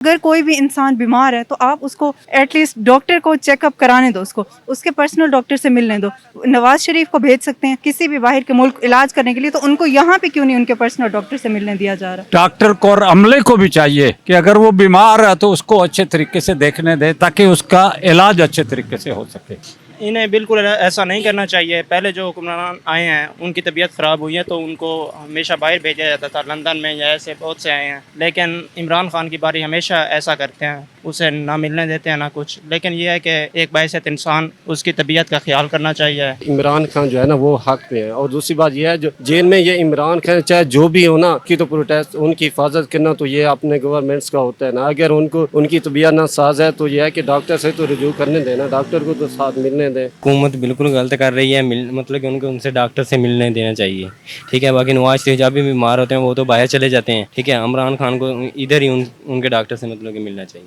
अगर कोई भी इंसान बीमार है तो आप उसको एटलीस्ट डॉक्टर को चेकअप कराने दो, उसके पर्सनल डॉक्टर से मिलने दो। नवाज शरीफ को भेज सकते हैं किसी भी बाहर के मुल्क इलाज करने के लिए, तो उनको यहाँ पे क्यों नहीं उनके पर्सनल डॉक्टर से मिलने दिया जा रहा? डॉक्टर को और अमले को भी चाहिए कि अगर वो बीमार है तो उसको अच्छे तरीके से देखने दे ताकि उसका इलाज अच्छे तरीके से हो सके। इन्हें बिल्कुल ऐसा नहीं करना चाहिए। पहले जो हुक्मरान आए हैं उनकी तबीयत ख़राब हुई है तो उनको हमेशा बाहर भेजा जाता था, लंदन में या ऐसे बहुत से आए हैं। लेकिन इमरान खान की बारी हमेशा ऐसा करते हैं, उसे ना मिलने देते हैं ना कुछ। लेकिन यह है कि एक बाइज़त इंसान उसकी तबीयत का ख्याल करना चाहिए। इमरान खान जो है ना वो हक पे है। और दूसरी बात यह है जो जेल में ये इमरान खान चाहे जो भी हो ना की तो प्रोटेस्ट उनकी हिफाजत करना तो ये अपने गवर्नमेंट्स का होता है ना। अगर उनको उनकी तबीयत ना साज है तो यह है कि डॉक्टर से तो रिजू करने देना, डॉक्टर को तो साथ मिलने दें। हुकूमत बिल्कुल गलत कर रही है, मतलब कि उनको उनसे डॉक्टर से मिलने देना चाहिए। ठीक है, बाकी नवाज शरीफ जब भी बीमार होते हैं वो तो बाहर चले जाते हैं। ठीक है, इमरान खान को इधर ही उनके डॉक्टर से मतलब कि मिलना चाहिए।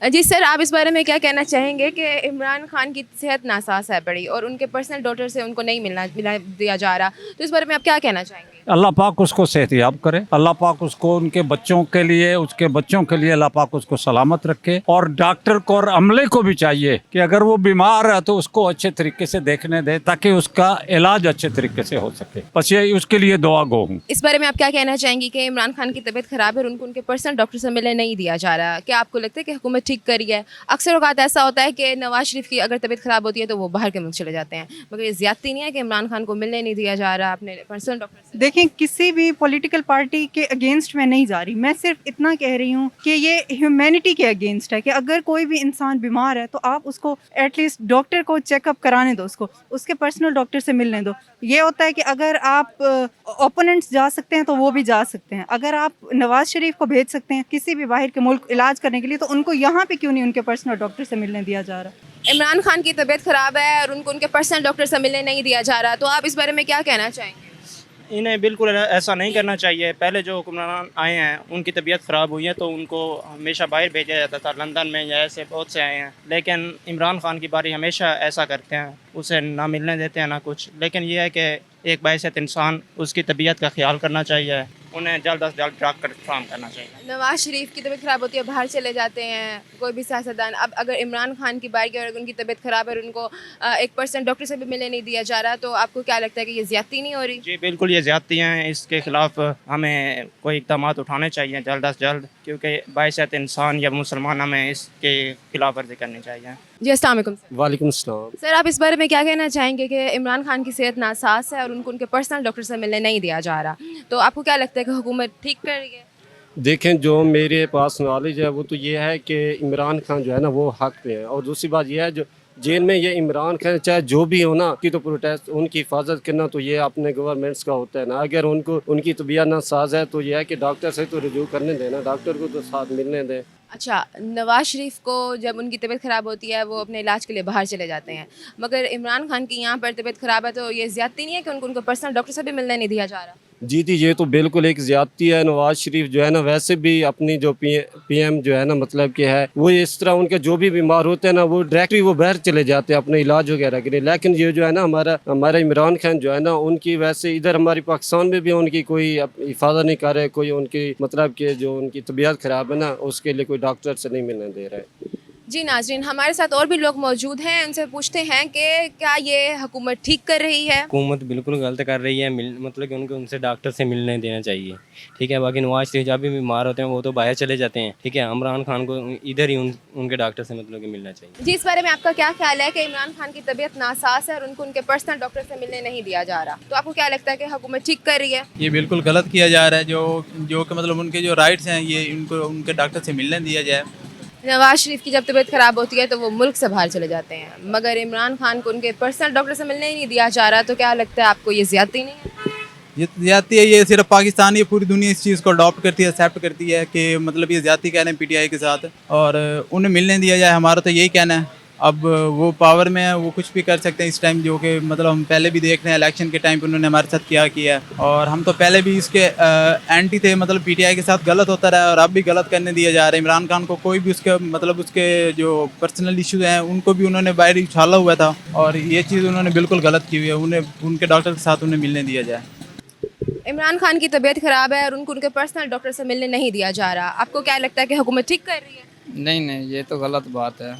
जी सर, आप इस बारे में क्या कहना चाहेंगे कि इमरान खान की सेहत नासाज है बड़ी और उनके पर्सनल डॉक्टर से उनको नहीं मिला दिया जा रहा, तो इस बारे में आप क्या कहना चाहेंगे? अल्लाह पाक उसको सेहतयाब करे, अल्लाह पाक उसको उनके बच्चों के लिए, उसके बच्चों के लिए अल्लाह पाक उसको सलामत रखे। और डॉक्टर को और अमले को भी चाहिए कि अगर वो बीमार है तो उसको अच्छे तरीके से देखने दे ताकि उसका इलाज अच्छे तरीके से हो सके। बस ये उसके लिए दुआ गो हूँ। इस बारे में आप क्या कहना चाहेंगी कि इमरान खान की तबीयत ख़राब है और उनको उनके पर्सनल डॉक्टर से मिलने नहीं दिया जा रहा? क्या आपको लगता है कि हुकूमत ठीक करी है? अक्सर औक़ात ऐसा होता है कि नवाज शरीफ की अगर तबीयत ख़राब होती है तो वो बाहर के मुल्क चले जाते हैं, मगर ये ज़्यादती नहीं है कि इमरान खान को मिलने नहीं दिया जा रहा अपने पर्सनल डॉक्टर से? देखें, किसी भी पॉलिटिकल पार्टी के अगेंस्ट मैं नहीं जा रही, मैं सिर्फ इतना कह रही हूँ कि ये ह्यूमैनिटी के अगेंस्ट है कि अगर कोई भी इंसान बीमार है तो आप उसको एटलीस्ट डॉक्टर को चेकअप कराने दो, उसके पर्सनल डॉक्टर से मिलने दो। ये होता है कि अगर आप ओपोनेंट्स जा सकते हैं तो वो भी जा सकते हैं। अगर आप नवाज शरीफ को भेज सकते हैं किसी भी बाहर के मुल्क इलाज करने के लिए, तो उनको यहाँ पे क्यों नहीं उनके पर्सनल डॉक्टर से मिलने दिया जा रहा? इमरान खान की तबीयत ख़राब है और उनको उनके पर्सनल डॉक्टर से मिलने नहीं दिया जा रहा, तो आप इस बारे में क्या कहना चाहेंगे? इन्हें बिल्कुल ऐसा नहीं करना चाहिए। पहले जो हुक्मरान आए हैं उनकी तबीयत ख़राब हुई है तो उनको हमेशा बाहर भेजा जाता था, लंदन में या ऐसे बहुत से आए हैं। लेकिन इमरान खान की बारी हमेशा ऐसा करते हैं, उसे ना मिलने देते हैं ना कुछ। लेकिन यह है कि एक बाइज़त इंसान उसकी तबीयत का ख्याल करना चाहिए, उन्हें जल्द अज जल्द डॉक्टर फराहम करना चाहिए। नवाज शरीफ की तबीयत ख़राब होती है, बाहर चले जाते हैं कोई भी सियासतदान। अब अगर इमरान खान की बारी और उनकी तबीयत ख़राब है और उनको एक पर्सन डॉक्टर से भी मिलने नहीं दिया जा रहा, तो आपको क्या लगता है कि ये ज़्यादती नहीं हो रही? जी बिल्कुल, ये ज़्यादती हैं। इसके ख़िलाफ़ हमें कोई इक़दाम उठाने चाहिए जल्द अज जल्द, क्योंकि बाइज़त इंसान या मुसलमान हमें इसके खिलाफ वर्जी करनी चाहिए। जी अस्सलाम वालेकुम। वालेकुम सलाम। सर, आप इस बारे में क्या कहना चाहेंगे कि इमरान खान की सेहत नासाज है और उनको उनके पर्सनल डॉक्टर से मिलने नहीं दिया जा रहा, तो आपको क्या लगता है कि हुकूमत ठीक कर रही है? देखें, जो मेरे पास नॉलेज है वो तो ये है कि इमरान खान जो है ना वो हक पे है। और दूसरी बात यह है जो जेल में ये इमरान खान चाहे जो भी हो ना की तो प्रोटेस्ट उनकी हिफाजत करना तो ये अपने गवर्नमेंट्स का होता है ना। अगर उनको उनकी तबीयत ना साज है तो यह है कि डॉक्टर से तो रिजू करने देना, डॉक्टर को तो साथ मिलने दें। अच्छा, नवाज शरीफ को जब उनकी तबीयत ख़राब होती है वो अपने इलाज के लिए बाहर चले जाते हैं, मगर इमरान खान की यहाँ पर तबीयत ख़राब है, तो ये ज़्यादती नहीं है कि उनको पर्सनल डॉक्टर से भी मिलने नहीं दिया जा रहा? जी ये तो बिल्कुल एक ज़्यादती है। नवाज शरीफ जो है ना वैसे भी अपनी जो पीएम जो है ना मतलब कि है वो इस तरह उनके जो भी बीमार होते हैं ना वो डायरेक्टली वो बाहर चले जाते हैं अपने इलाज वगैरह के लिए। लेकिन ये जो है ना हमारा इमरान खान जो है ना उनकी वैसे इधर हमारी पाकिस्तान में भी उनकी कोई हिफाजत नहीं कर रहे, कोई उनकी मतलब कि जो उनकी तबीयत ख़राब है ना उसके लिए कोई डॉक्टर से नहीं मिलने दे रहा है। जी नाज़रीन, हमारे साथ और भी लोग मौजूद हैं, उनसे पूछते हैं कि क्या ये हुकूमत ठीक कर रही है? हुकूमत बिल्कुल गलत कर रही है, मतलब कि उनको उनसे डॉक्टर से मिलने देना चाहिए। ठीक है, बाकी नवाज शरीफ जब भी बीमार होते हैं वो तो बाहर चले जाते हैं। ठीक है, इमरान खान को इधर ही उनके डॉक्टर से मतलब कि मिलना चाहिए। जी, इस बारे में आपका क्या ख्याल है कि इमरान खान की तबीयत नासाज है और उनको उनके पर्सनल डॉक्टर से मिलने नहीं दिया जा रहा, तो आपको क्या लगता है कि हुकूमत ठीक कर रही है? ये बिल्कुल गलत किया जा रहा है। जो कि मतलब उनके जो राइट्स हैं ये इनको उनके डॉक्टर से मिलने दिया जाए। नवाज शरीफ की जब तबीयत ख़राब होती है तो वो मुल्क से बाहर चले जाते हैं, मगर इमरान खान को उनके पर्सनल डॉक्टर से मिलने ही नहीं दिया जा रहा, तो क्या लगता है आपको ये ज़्यादती नहीं है? ये ज़्यादती है, ये सिर्फ पाकिस्तान, ये पूरी दुनिया इस चीज़ को अडॉप्ट करती है, एक्सेप्ट करती है कि मतलब ये ज़्यादती कह रहे हैं पीटीआई के साथ और उन्हें मिलने दिया जाए। हमारा तो यही कहना है। अब वो पावर में है, वो कुछ भी कर सकते हैं इस टाइम, जो कि मतलब हम पहले भी देख रहे हैं इलेक्शन के टाइम पे उन्होंने हमारे साथ क्या किया है और हम तो पहले भी इसके एंटी थे, मतलब पीटीआई के साथ गलत होता रहा और अब भी गलत करने दिया जा रहा है। इमरान खान को कोई भी उसके मतलब उसके जो पर्सनल इश्यूज हैं उनको भी उन्होंने बाहर उछाला हुआ था और ये चीज़ उन्होंने बिल्कुल गलत की हुई है। उन्हें उनके डॉक्टर के साथ उन्हें मिलने दिया जाए। इमरान खान की तबीयत ख़राब है और उनको उनके पर्सनल डॉक्टर से मिलने नहीं दिया जा रहा, आपको क्या लगता है कि हुकूमत ठीक कर रही है? नहीं नहीं, ये तो गलत बात है।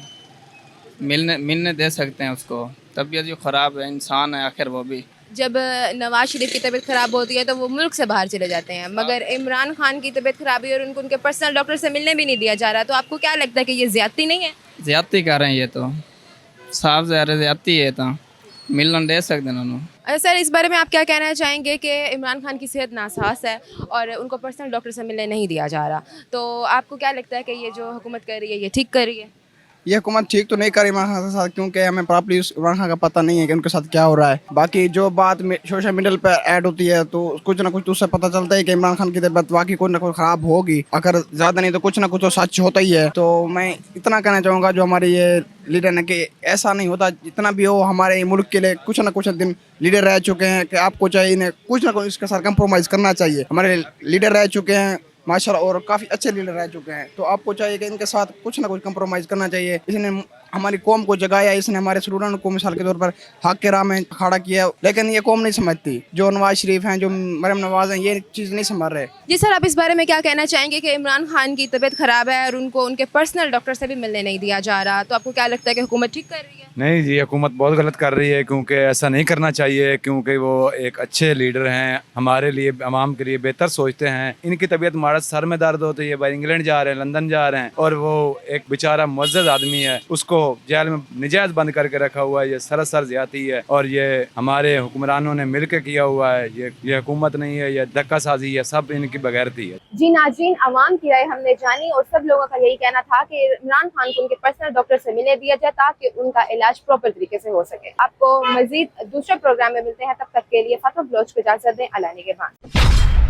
मिलने दे सकते हैं उसको, तबीयत जो ख़राब है, इंसान है आखिर वो भी। जब नवाज शरीफ की तबीयत ख़राब होती है तो वो मुल्क से बाहर चले जाते हैं, मगर इमरान खान की तबीयत ख़राब है और उनको उनके पर्सनल डॉक्टर से मिलने भी नहीं दिया जा रहा, तो आपको क्या लगता है कि ये ज़्यादती नहीं है? ज़्यादती कर रहे हैं, ये तो साफ ज़्यादती है। तो मिलने दे सकते हैं उन्होंने। अच्छा सर, इस बारे में आप क्या कहना चाहेंगे कि इमरान खान की सेहत नासाज है और उनको पर्सनल डॉक्टर से मिलने नहीं दिया जा रहा, तो आपको क्या लगता है कि ये जो हुकूमत कर रही है ये ठीक कर रही है? ये हुकूमत ठीक तो नहीं कर रही इमरान खान के साथ, क्योंकि हमें प्रॉपर्ली इमरान खान का पता नहीं है कि उनके साथ क्या हो रहा है। बाकी जो बात में सोशल मीडिया पर ऐड होती है तो कुछ ना कुछ तो उससे पता चलता है कि इमरान खान की तबीयत वाकई कोई ना कोई ख़राब होगी, अगर ज़्यादा नहीं तो कुछ ना कुछ तो सच होता ही है। तो मैं इतना कहना चाहूँगा जो हमारे ये लीडर ने, कि ऐसा नहीं होता, जितना भी हो हमारे मुल्क के लिए कुछ ना कुछ दिन लीडर रह चुके हैं कि आपको चाहिए इन्हें कुछ ना कुछ इसके साथ कंप्रोमाइज़ करना चाहिए। हमारे लीडर रह चुके हैं माशाल्लाह और काफ़ी अच्छे लीडर रह चुके हैं, तो आपको चाहिए कि इनके साथ कुछ ना कुछ कंप्रोमाइज़ करना चाहिए। इसने हमारी कौम को जगाया, इसने हमारे स्टूडेंट को मिसाल के तौर पर हक के राह में खड़ा किया, लेकिन ये कौम नहीं समझती। जो नवाज शरीफ हैं, जो मरियम नवाज हैं, ये चीज़ नहीं समझ रहे। जी सर, आप इस बारे में क्या कहना चाहेंगे कि इमरान खान की तबीयत ख़राब है और उनको उनके पर्सनल डॉक्टर से भी मिलने नहीं दिया जा रहा, तो आपको क्या लगता है कि हुकूमत ठीक कर रही है? नहीं जी, हुकूमत बहुत गलत कर रही है, क्योंकि ऐसा नहीं करना चाहिए, क्योंकि वो एक अच्छे लीडर हैं, हमारे लिए आवाम के लिए बेहतर सोचते हैं। इनकी तबीयत हमारा सर में दर्द होती है, भाई इंग्लैंड जा रहे हैं, लंदन जा रहे हैं, और वो एक बेचारा मुअज़्ज़ज़ आदमी है, उसको जेल में निजायज़ बंद करके रखा हुआ है। ये सरासर ज़्यादती है और ये हमारे हुक्मरानों ने मिल के किया हुआ है। ये हुकूमत नहीं है, ये धक्कासाजी है, सब इनकी बगैरती है। जी नाज़रीन, अवाम की राय हमने जानी और सब लोगों का यही कहना था कि इमरान खान को उनके पर्सनल डॉक्टर से मिलने दिया जाए ताकि उनका इलाज प्रॉपर तरीके से हो सके। आपको मजीद दूसरे प्रोग्राम में मिलते हैं, तब तक के लिए फातिमा ब्लॉच को इजाज़त दें। अल्लाह निगहबान।